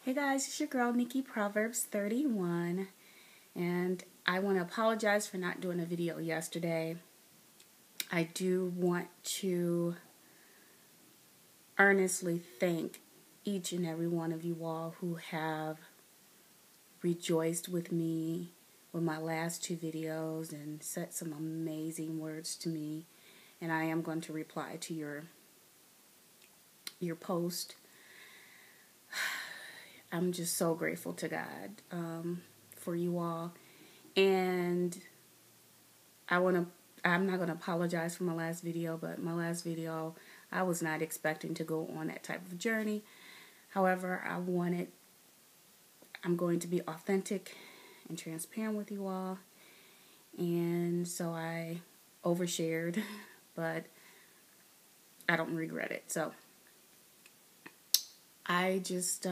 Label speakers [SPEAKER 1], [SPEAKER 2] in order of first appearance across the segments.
[SPEAKER 1] Hey guys, it's your girl Nikki Proverbs 31, and I want to apologize for not doing a video yesterday. I do want to earnestly thank each and every one of you all who have rejoiced with me with my last two videos and said some amazing words to me, and I am going to reply to your post. I'm just so grateful to God for you all, and I'm not going to apologize for my last video, but my last video, I was not expecting to go on that type of journey. However, I'm going to be authentic and transparent with you all, and so I overshared, but I don't regret it. So I just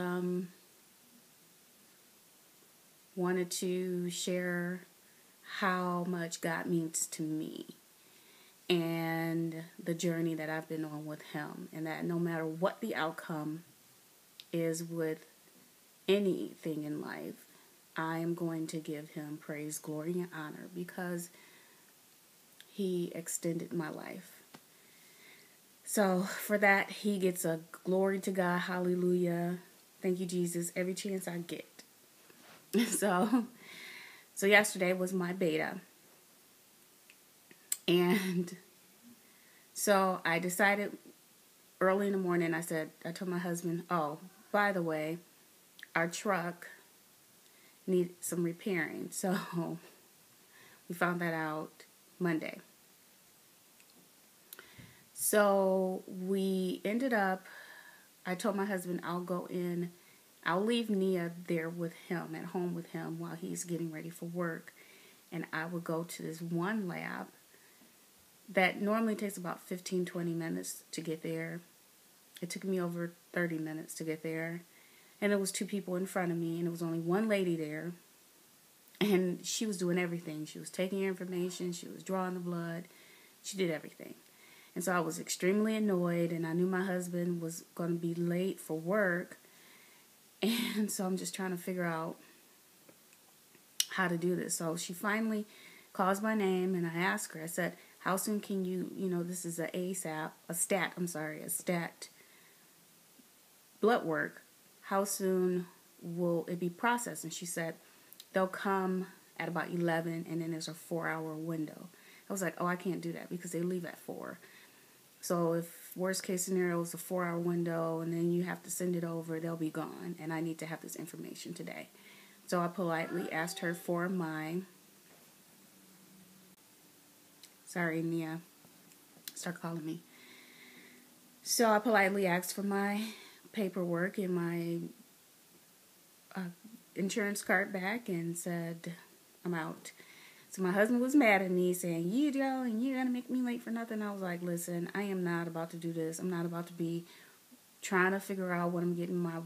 [SPEAKER 1] wanted to share how much God means to me and the journey that I've been on with Him, and that no matter what the outcome is with anything in life, I am going to give Him praise, glory, and honor because He extended my life. So for that, He gets a glory to God. Hallelujah. Thank you, Jesus, every chance I get. So yesterday was my beta. And so I decided early in the morning, I told my husband, oh, by the way, our truck needs some repairing. So we found that out Monday. So we ended up, I told my husband I'll leave Nia there with him, at home with him while he's getting ready for work. And I would go to this one lab that normally takes about 15-20 minutes to get there. It took me over 30 minutes to get there. And it was two people in front of me, and it was only one lady there. And she was doing everything. She was taking your information. She was drawing the blood. She did everything. And so I was extremely annoyed, and I knew my husband was going to be late for work. And so I'm just trying to figure out how to do this. So she finally calls my name, and I asked her, I said, how soon can you this is a stat blood work. How soon will it be processed? And she said, they'll come at about 11, and then there's a 4-hour window. I was like, oh, I can't do that because they leave at 4. So if worst case scenario is a 4-hour window and then you have to send it over, they'll be gone, and I need to have this information today. So I politely asked her for sorry, Nia, start calling me. So I politely asked for my paperwork and my insurance card back and said, I'm out. So my husband was mad at me, saying, you go and you're going to make me late for nothing. I was like, listen, I am not about to do this. I'm not about to be trying to figure out when I'm getting my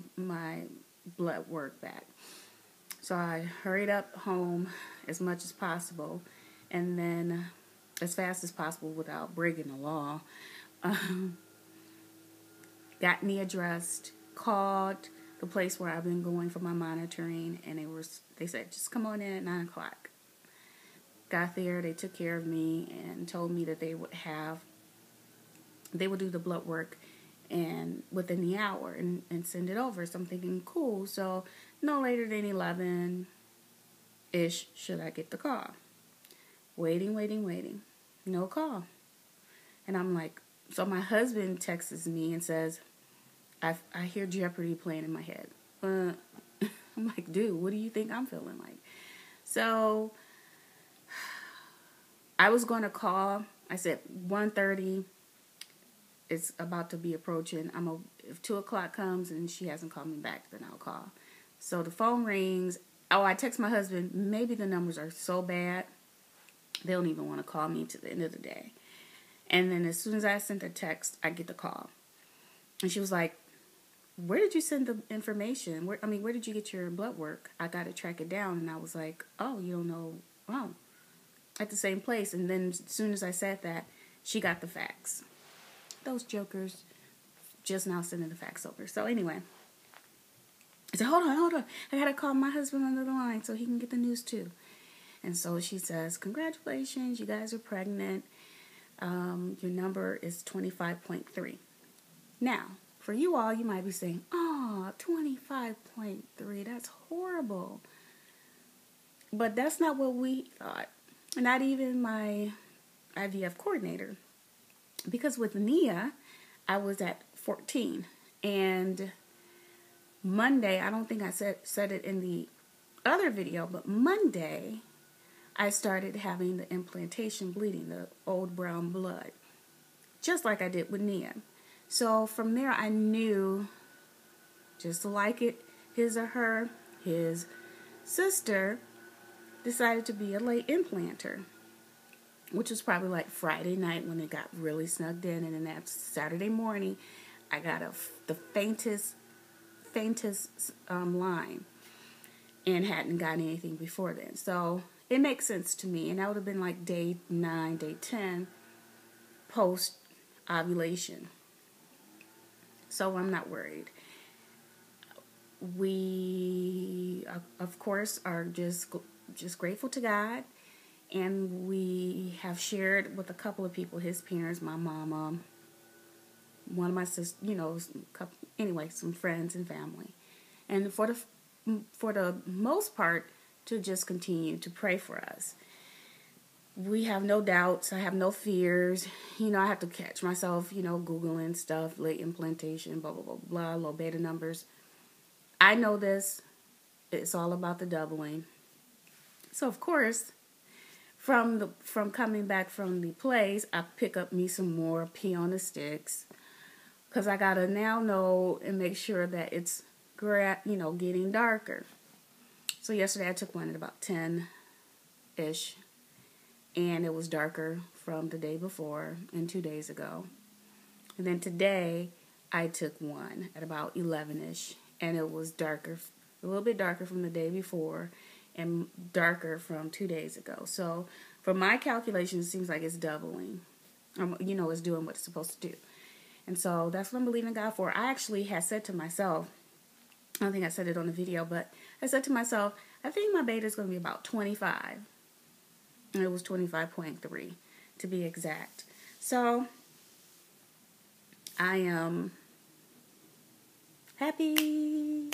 [SPEAKER 1] blood work back. So I hurried up home as much as possible, and then as fast as possible without breaking the law. Got Nia dressed, called the place where I've been going for my monitoring, and they said, just come on in at 9 o'clock. Got there, they took care of me and told me that they would do the blood work and within the hour and send it over. So I'm thinking, cool. So no later than 11-ish should I get the call. Waiting. No call. And I'm like, so my husband texts me and says, I hear Jeopardy playing in my head. I'm like, dude, what do you think I'm feeling like? So I was going to call. I said 1:30. It's about to be approaching. If 2 o'clock comes and she hasn't called me back, then I'll call. So the phone rings. Oh, I text my husband. Maybe the numbers are so bad they don't even want to call me to the end of the day. And then as soon as I sent the text, I get the call. And she was like, where did you send the information? Where did you get your blood work? I got to track it down. And I was like, oh, you don't know? Oh, at the same place. And then as soon as I said that, she got the fax. Those jokers just now sending the fax over. So anyway, I said, hold on. I got to call my husband on the line so he can get the news too. And so she says, congratulations, you guys are pregnant. Your number is 25.3. Now, for you all, you might be saying, oh, 25.3, that's horrible. But that's not what we thought. Not even my IVF coordinator. Because with Nia, I was at 14. And Monday, I don't think I said it in the other video, but Monday, I started having the implantation bleeding, the old brown blood, just like I did with Nia. So from there, I knew, just like it, his or her, his sister decided to be a late implanter, which was probably like Friday night when it got really snugged in, and then that Saturday morning, I got the faintest line, and hadn't gotten anything before then. So it makes sense to me, and that would have been like day 9, day 10, post ovulation. So I'm not worried. We, of course, are just grateful to God. And we have shared with a couple of people, his parents, my mama, one of my sisters, some friends and family. And for the most part, to just continue to pray for us. We have no doubts. I have no fears. I have to catch myself, Googling stuff, late implantation, blah, blah, blah, blah, low beta numbers. I know this. It's all about the doubling. So, of course, from coming back from the plays, I pick up me some more pee on the sticks. Because I got to now know and make sure that it's, getting darker. So yesterday I took one at about 10-ish. And it was darker from the day before and 2 days ago. And then today, I took one at about 11-ish. And it was darker, a little bit darker from the day before and darker from 2 days ago. So, for my calculations, it seems like it's doubling. It's doing what it's supposed to do. And so, that's what I'm believing God for. I actually had said to myself, I don't think I said it on the video, but I said to myself, I think my beta is going to be about 25. And it was 25.3 to be exact. So I am happy.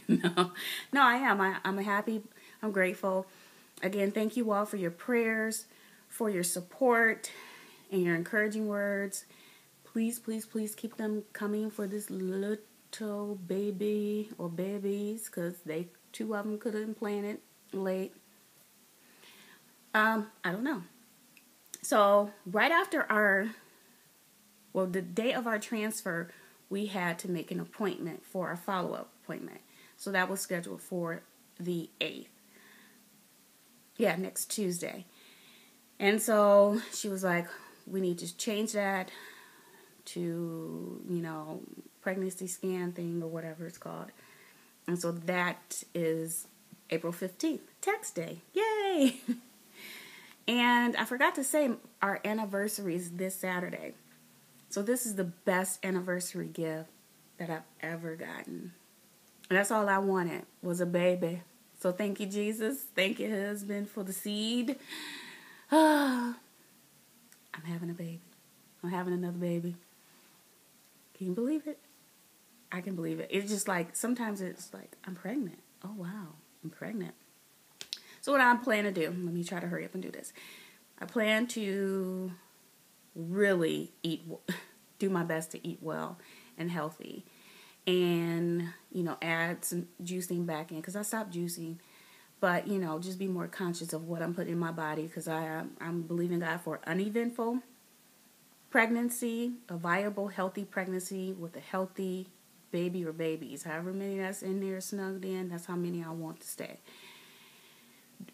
[SPEAKER 1] No, I am. I'm happy. I'm grateful. Again, thank you all for your prayers, for your support, and your encouraging words. Please, please, please keep them coming for this little baby or babies, because two of them could have implanted late. I don't know. So right after the day of our transfer, we had to make an appointment for a follow-up appointment. So that was scheduled for the 8th. Yeah, next Tuesday. And so she was like, we need to change that to, pregnancy scan thing or whatever it's called. And so that is April 15th, Tax Day. Yay! And I forgot to say our anniversary is this Saturday. So this is the best anniversary gift that I've ever gotten. And that's all I wanted was a baby. So thank you, Jesus. Thank you, husband, for the seed. I'm having a baby. I'm having another baby. Can you believe it? I can believe it. It's just like, sometimes it's like, I'm pregnant. Oh, wow. I'm pregnant. So what I'm planning to do, let me try to hurry up and do this. I plan to really do my best to eat well and healthy. And, add some juicing back in, because I stopped juicing. But, just be more conscious of what I'm putting in my body, because I'm believing God for uneventful pregnancy, a viable, healthy pregnancy with a healthy baby or babies. However many that's in there snugged in, that's how many I want to stay.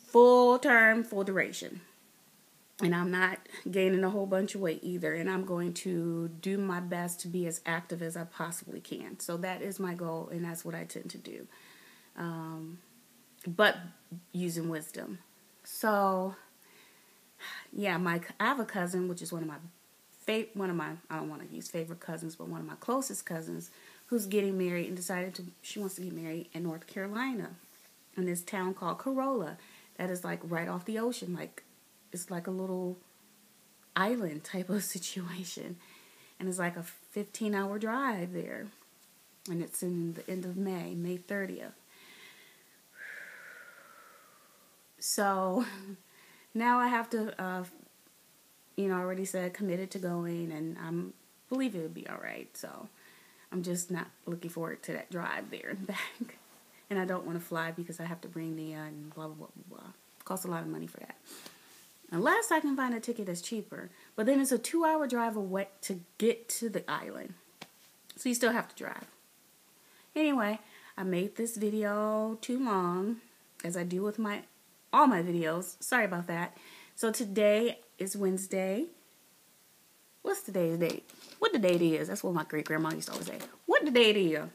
[SPEAKER 1] Full term, full duration. And I'm not gaining a whole bunch of weight either. And I'm going to do my best to be as active as I possibly can. So that is my goal, and that's what I tend to do. But using wisdom. So, yeah, I have a cousin, which is one of my one of my, I don't want to use favorite cousins, but one of my closest cousins who's getting married and she wants to get married in North Carolina in this town called Corolla that is like right off the ocean. Like, it's like a little island type of situation. And it's like a 15-hour drive there. And it's in the end of May, May 30th. So now I have to, I already said committed to going, and I believe it would be all right. So I'm just not looking forward to that drive there and back. And I don't want to fly because I have to bring Nia and blah, blah, blah, blah, blah. It costs a lot of money for that. Unless I can find a ticket that's cheaper. But then it's a 2-hour drive away to get to the island. So you still have to drive. Anyway, I made this video too long, as I do with all my videos. Sorry about that. So today is Wednesday. What's today's date? What the date is? That's what my great-grandma used to always say. What the date is?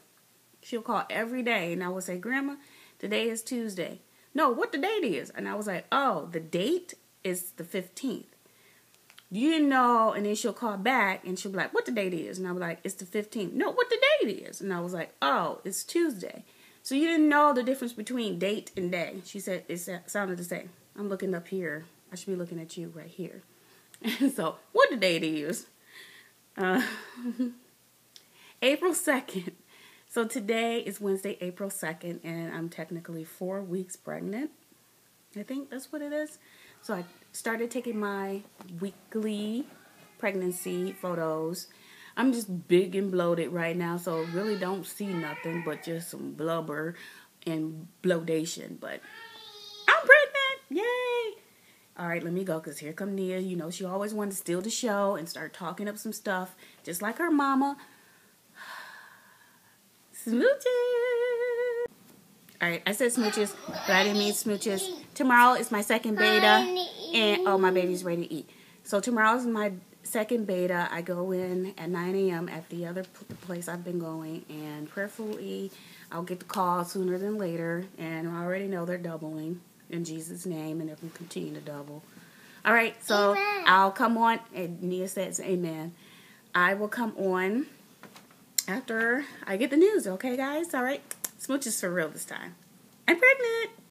[SPEAKER 1] She'll call every day, and I would say, Grandma, today is Tuesday. No, what the date is? And I was like, oh, the date is the 15th. You didn't know, and then she'll call back, and she'll be like, what the date is? And I'll be like, it's the 15th. No, what the date is? And I was like, oh, it's Tuesday. So you didn't know the difference between date and day. She said it sounded the same. I'm looking up here. I should be looking at you right here. So, what the date is? April 2nd. So today is Wednesday, April 2nd, and I'm technically 4 weeks pregnant. I think that's what it is. So I started taking my weekly pregnancy photos. I'm just big and bloated right now, so really don't see nothing but just some blubber and bloatation. But I'm pregnant! Yay! All right, let me go, because here come Nia. You know, she always wanted to steal the show and start talking up some stuff, just like her mama. Smooches! All right, I said smooches, but I didn't mean smooches. Tomorrow is my second beta, and oh, my baby's ready to eat. So tomorrow's my second beta. I go in at 9 a.m. at the other place I've been going, and prayerfully, I'll get the call sooner than later, and I already know they're doubling in Jesus' name, and they will continue to double. All right, so amen. I'll come on, and Nia says amen. I will come on after I get the news, okay, guys? All right, smooches for real this time. I'm pregnant.